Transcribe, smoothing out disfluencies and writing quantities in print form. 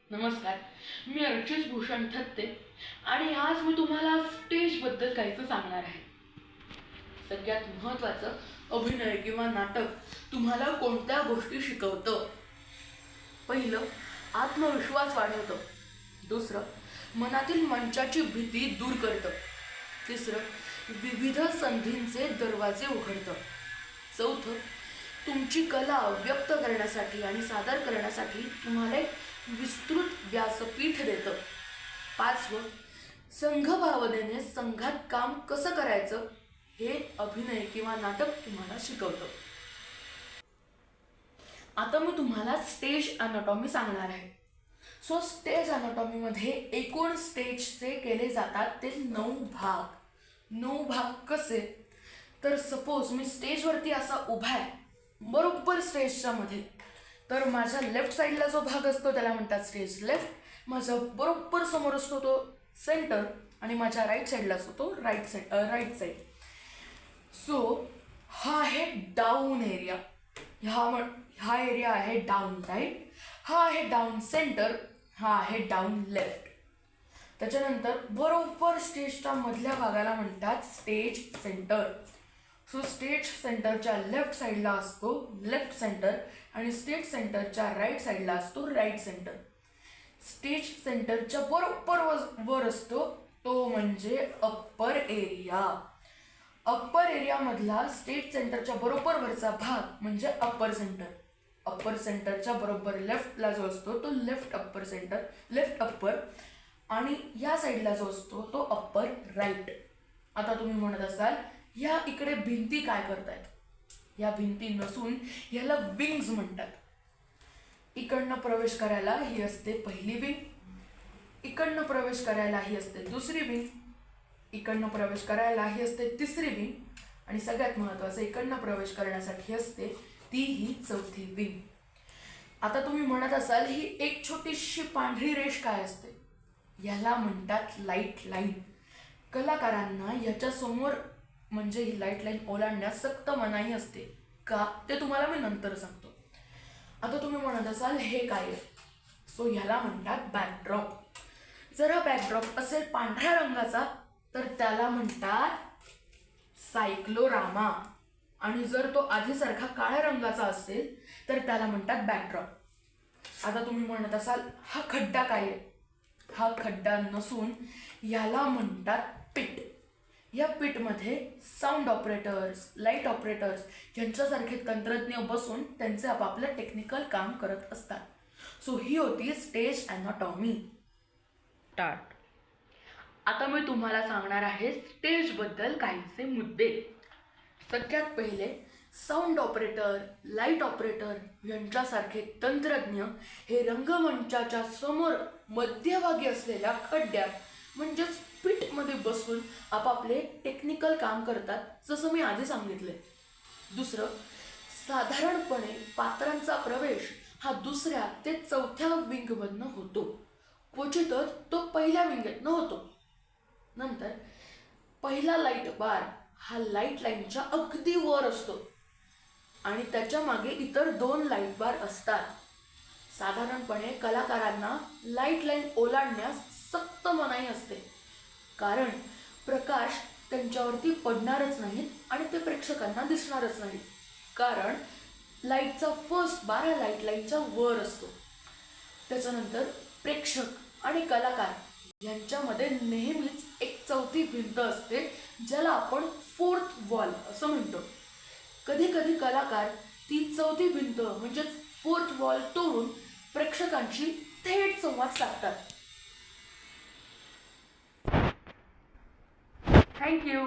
नमस्कार, मी अर्चित भूषण थत्ते आणि आज मी तुम्हाला स्टेजबद्दल काहीच सांगणार आहे. सगळ्यात महत्त्वाचं, अभिनय किंवा नाटक तुम्हाला कोणत्या गोष्टी शिकवतं? पहिलं, आत्मविश्वास वाढवतं. दुसरं, मनातील मंचाची भीती दूर करतं. तिसरं, विविध संधींचे दरवाजे उघडतं. चौथं, तुमची कला व्यक्त करण्यासाठी आणि सादर करण्यासाठी तुम्हाला एक विस्तृत व्यासपीठ देतं. पाचवं, संघभावनेने संघात काम कसं करायचं हे अभिनय किंवा नाटक तुम्हाला शिकवतं. आता मी तुम्हाला स्टेज अनाटॉमी सांगणार आहे. स्टेज अनाटॉमीमध्ये एकूण स्टेजचे केले जातात ते 9 भाग. 9 भाग कसे? तर सपोज मी स्टेजवरती असा उभा आहे, बरोबर स्टेजच्या मध्ये, तर माझ्या लेफ्ट साईडला जो भाग असतो त्याला म्हणतात स्टेज लेफ्ट, माझ्या बरोबर समोर असतो तो सेंटर आणि माझ्या राईट साईडला असतो तो राईट साईड. सो हा आहे डाऊन एरिया. हा एरिया आहे डाऊन राईट, हा आहे डाऊन सेंटर, हा आहे डाऊन लेफ्ट. त्याच्यानंतर बरोबर स्टेजच्या मधल्या भागाला म्हणतात स्टेज सेंटर. स्टेज सेंटरच्या लेफ्ट साईडला असतो लेफ्ट सेंटर आणि स्टेज सेंटरच्या राईट साईडला असतो राईट सेंटर. स्टेज सेंटरच्या बरोबर वर असतो तो म्हणजे अप्पर एरिया. अप्पर एरियामधला स्टेज सेंटरच्या बरोबर वरचा भाग म्हणजे अप्पर सेंटर. अप्पर सेंटरच्या बरोबर लेफ्टला जो असतो तो left upper centre, left upper, आणि या साईडला जो असतो तो अप्पर राईट. आता तुम्ही म्हणत असाल या इकडे भिंती काय करतायत? या भिंती नसून याला विंग्स म्हणतात. इकडनं प्रवेश करायला ही असते पहिली विंग, इकडनं प्रवेश करायला ही असते दुसरी विंग, इकडनं प्रवेश करायला ही असते तिसरी विंग, आणि सगळ्यात महत्त्वाचं इकडनं प्रवेश करण्यासाठी असते ती ही चौथी विंग. आता तुम्ही म्हणत असाल ही एक छोटीशी पांढरी रेष काय असते? याला म्हणतात लाईट लाईन. कलाकारांना याच्या समोर म्हणजे ही लाईट लाईन ओलांडण्यास सक्त मनाई असते. का ते तुम्हाला मी नंतर सांगतो. आता तुम्ही म्हणत असाल हे काय आहे? ह्याला म्हणतात बॅकड्रॉप. जर हा बॅकड्रॉप असेल पांढऱ्या रंगाचा तर त्याला म्हणतात सायक्लोरामा, आणि जर तो आधीसारखा काळ्या रंगाचा असेल तर त्याला म्हणतात बॅकड्रॉप. आता तुम्ही म्हणत असाल हा खड्डा काय आहे? हा खड्डा नसून याला म्हणतात पिट. या पिटमध्ये साऊंड ऑपरेटर्स, लाईट ऑपरेटर्स यांच्यासारखे तंत्रज्ञ बसून त्यांचे आपापलं टेक्निकल काम करत असतात. ही होती स्टेज अनाटॉमी. स्टार्ट. आता मी तुम्हाला सांगणार आहे स्टेजबद्दल काहीसे मुद्दे. सगळ्यात पहिले, साऊंड ऑपरेटर, लाईट ऑपरेटर यांच्यासारखे तंत्रज्ञ हे रंगमंचाच्या समोर मध्यभागी असलेल्या खड्ड्यात म्हणजेच पिटमध्ये बसून आपापले टेक्निकल काम करतात, जसं मी आधी सांगितले. दुसरं, साधारणपणे पात्रांचा प्रवेश हा दुसऱ्या ते चौथ्या विंगमधनं होतो. क्वचितच तो पहिल्या विंगेतनं होतो. नंतर पहिला लाईट बार हा लाईट लाईनच्या अगदी वर असतो आणि त्याच्या मागे इतर 2 लाईट बार असतात. साधारणपणे कलाकारांना लाईट लाईन ओलांडण्यास सक्त मनाई असते, कारण प्रकाश त्यांच्यावरती पडणारच नाहीत आणि ते प्रेक्षकांना दिसणारच नाहीत, कारण लाईटचा फर्स्ट बार हा लाईट लाईनच्या वर असतो. त्याच्यानंतर प्रेक्षक आणि कलाकार यांच्यामध्ये नेहमीच एक चौथी भिंत असते, ज्याला आपण फोर्थ वॉल असं म्हणतो. कधी कधी कलाकार ती चौथी भिंत म्हणजेच फोर्थ वॉल तोडून प्रेक्षकांशी थेट संवाद साधतात. थँक्यू.